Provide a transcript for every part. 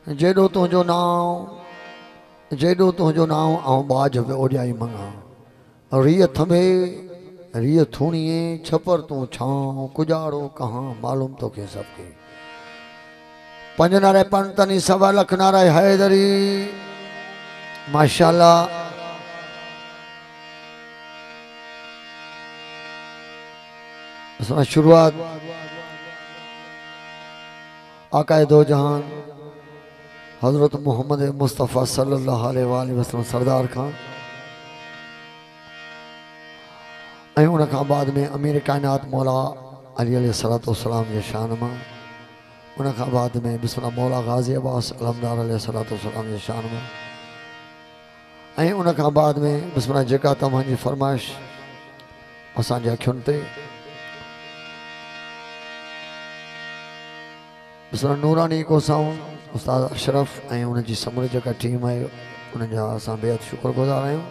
जेडो तुझो नाम जेडो तुझो नाम आऊं बाज पे ओजाई मंगा रिय थंबे रिय थूणिए छपर तू छाओ कुजाड़ो कहाँ मालूम तो के सबके पंज नारे पंतनी सवा लख नारे हैदरी माशाल्लाह। शुरुआत आकाए दो जहान हजरत मोहम्मद मुस्तफ़ा सल्लल्लाहु अलैहि वसल्लम सरदार खां उन बाद में अमीर कायनात मौला अली अलैहिस्सलातु वस्सलाम के शान में उन बाद में बिस्मिल्लाह मौला गाजी अब्बास अलमदार अलैहिस्सलातु वस्सलाम के शान में उन बाद में बिस्मिल्लाह जेका तव्हांजी फरमाइश असांजे अखियुनि ते बिस्मिल्लाह नूरानी को साउंड उस्ताद अशरफ उन जी समूरी जेका टीम है उन जा असां बेहद शुक्रगुज़ार आहियूं।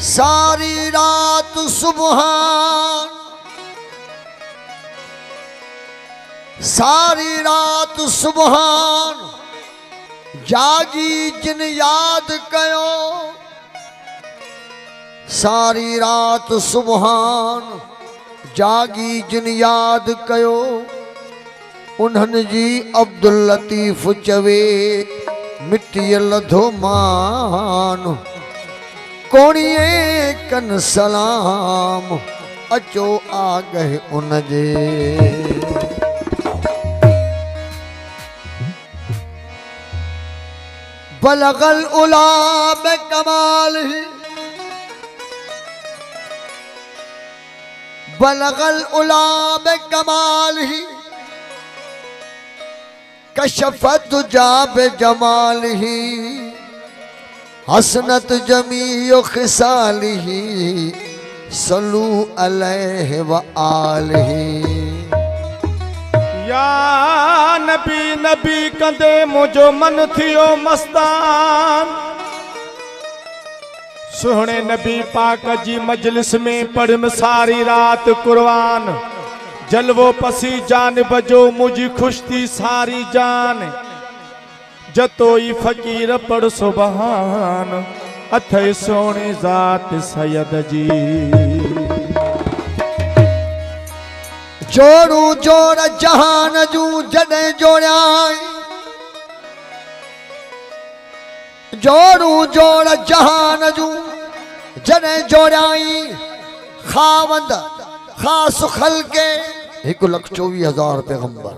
सारी रात सुबहान सारी रात सुबहान जागी जिन याद कयो सारी रात सुबहान जागी जिन याद कयो उन्हनि जी अब्दुल लतीफ़ चवे मिट्टीअ लधो मान कोणिए कन सलाम अचो आ गए उनजे बलगल उला में कमाल ही बलगल उला में कमाल ही कशफत जाब जमाल ही हसनत जमीयो खिसालिही सल्लू अलैहि व आलिही। या नबी नबी कंदे मुझो मन थियो मस्तान सुहणे नबी पाक जी मजलिस में पढ़म सारी रात कुर्बान जलवो पसी जान बजो मुझी खुश थी सारी जान जतोई फकीर पढ़ सुबहान अथे सोनी जात सैयद जी जोड़ू जोड़ जहान जू जडे जोड़ाई जोड़ू जोड़ जहान जू जडे जोड़ाई खावंद खास खल के 1,24,000 पैगंबर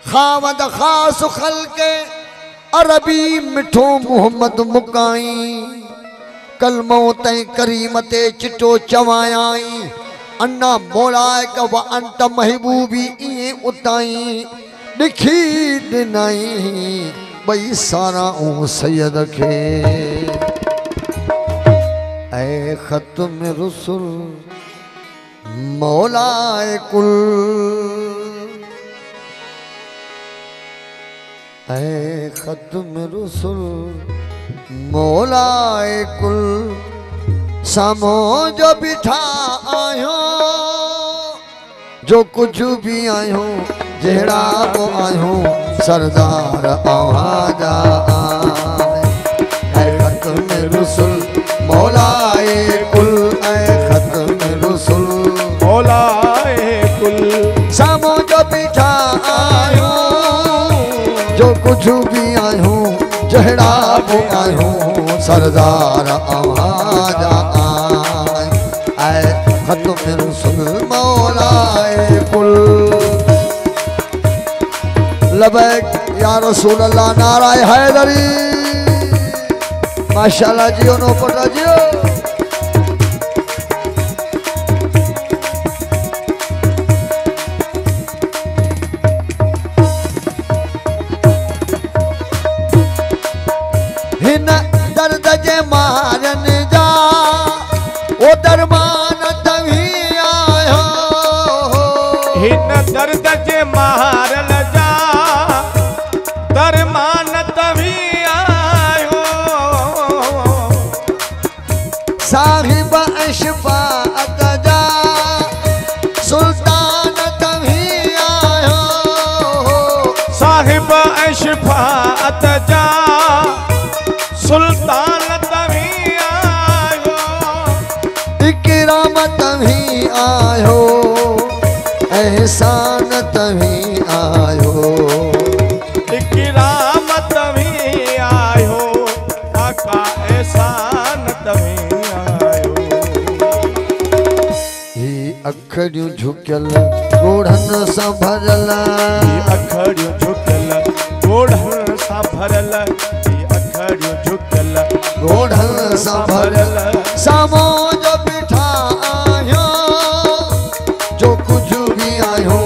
खावंद खास खल के अरबी मिठो मोहम्मद मुकाई कलमो तई करीमते चिटो चवायाई अन्ना मोलाए का व अंत महबूबी इए उताई दिखी दिनाई बई सारा ओ सैयद के ऐ खत्म रसूल मौलाए कुल ऐ खत्म रसूल मौलाए कुल सामो जो बिठा आयो जो कुछ भी आयो जेड़ा वो आयो सरदार आवाजा ऐ खत्म रसूल मौलाए कुल ऐ खत्म रसूल मौलाए कुल सामो जो बिठा आयो जो कुछ भी आयो जेड़ा वो आयो सरदार आवाजा खत्म रसूल मौलाए कुल। लबैक या रसूल अल्लाह नाराय हैदरी। माशाल्लाह जियो नो पटा जियो। हिन दर्द जे मारन जा ओ दरमान तभी आयो। हिन दर्द जे मारन जा दरमान तभी आयो। साहिब अशफाअत जा सुल्तान तभी आयो। साहिब अशफाअत जा सुल्तान तभी आयो। इकराम तभी आयो एहसान तभी आयो। इकराम तभी आयो आका एहसान तभी आयो। ही अखड़ियूं झुकियल ॻोढ़नि सां भरल। अखड़ियूं झुकियल ॻोढ़नि सां भरल। अखड़ियूं झुकियल ॻोढ़नि सां भरल सामो जो बीठा आहियो। जो कुझु बि आहियो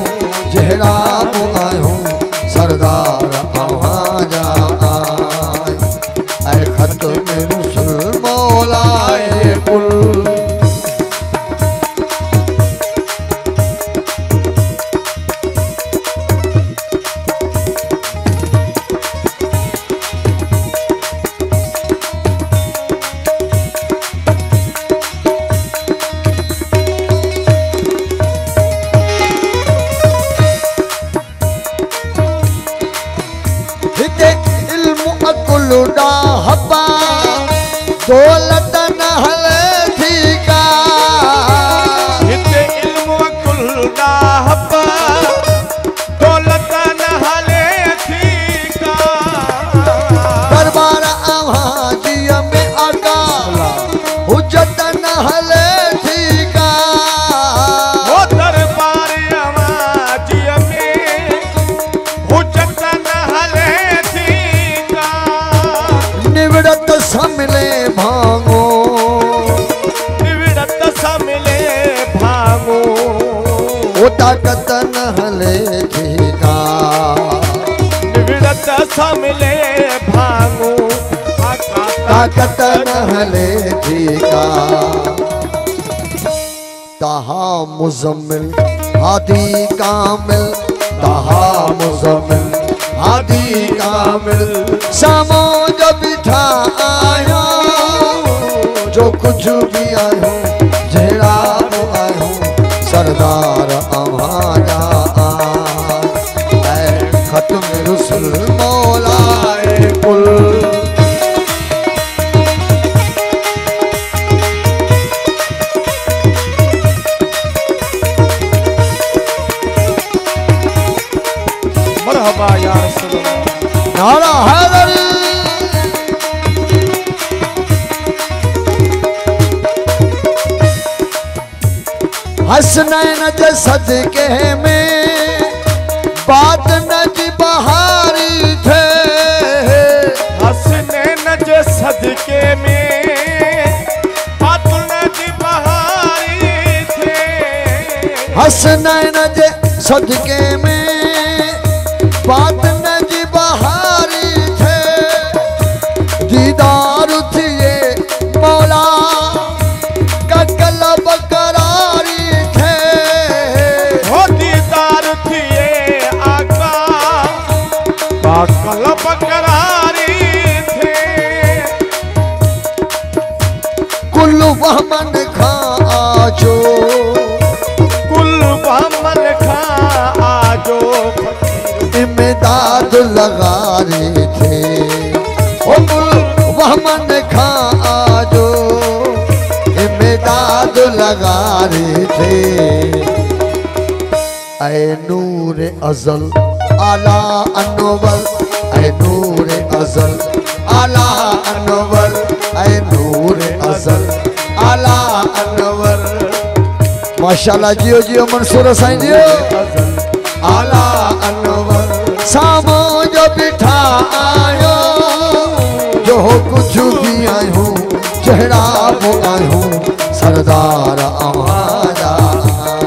जहिड़ा बि आहियो सरदार अव्हांजा आहियो। ऐं ख़त्म रसूल मौलाए कुल। दौलत न हले थी का। हिते इल्म कुल ॾाहप दौलत न हले थी का। दरबार अव्हांजीअ में आका हुजत न हले थी का। वो दरबार अव्हांजीअ में हुजत न हले थी का। निवड़त सम्मिले भांगो। निवड़त सम्मिले भांगो। ओ ताकत न हले थी का। निवड़त सम्मिले भांगो आका ताकत न हले थी का। ताहा मुजम्मिल हादी कामिल। ताहा मुजम्मिल हादी कामिल सामो जो बीठा आयो। जो कुछ भी आयो जहिड़ा बि आयो सरदार अव्हांजा आहियो। ऐं ख़त्म रसूल मौलाए कुल। मरहबा या रसूल अल्लाह। नारा हैदरी। हसनैन जे सदके में बात न जी बहारी थे। हसनैन जे सदके में बात न जी बहारी थे। हसनैन जे सदके में बात न जी बहारी थे। दीदार थिए मौला का कलब करारी थे। हो दीदार थिए आका का कलब करारी थे। कुल वहमन खां आजो। कुल बहमन खां आजो। इमदाद लगा रहे थे। ओ कुल वहमन खां आजो इमदाद लगा रहे थे। ऐ नूर अज़ल आला अनवर। ऐ नूर अज़ल आला अनवर। ऐ नूर अज़ल आला अनवर। माशाल्लाह जियो जियो मंसूर साईं जियो आला अनवर सामो जो बिठा आयो जो कुछ भी आयो चेहरा वो आयो सरदार आवाजा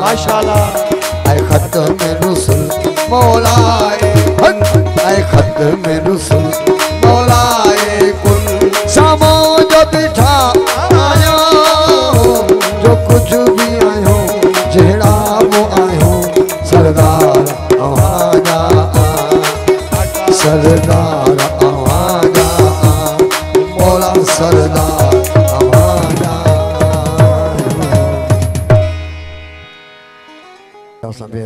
माशाल्लाह ऐ खत में रुसल मौलाए ऐ खत में रुसल मौलाए कुल सामो जो बिठा आयो जो कुछ भी आयो चेहरा वो आयो सरदार आवाजा सरदार आवाजा मौला सरदार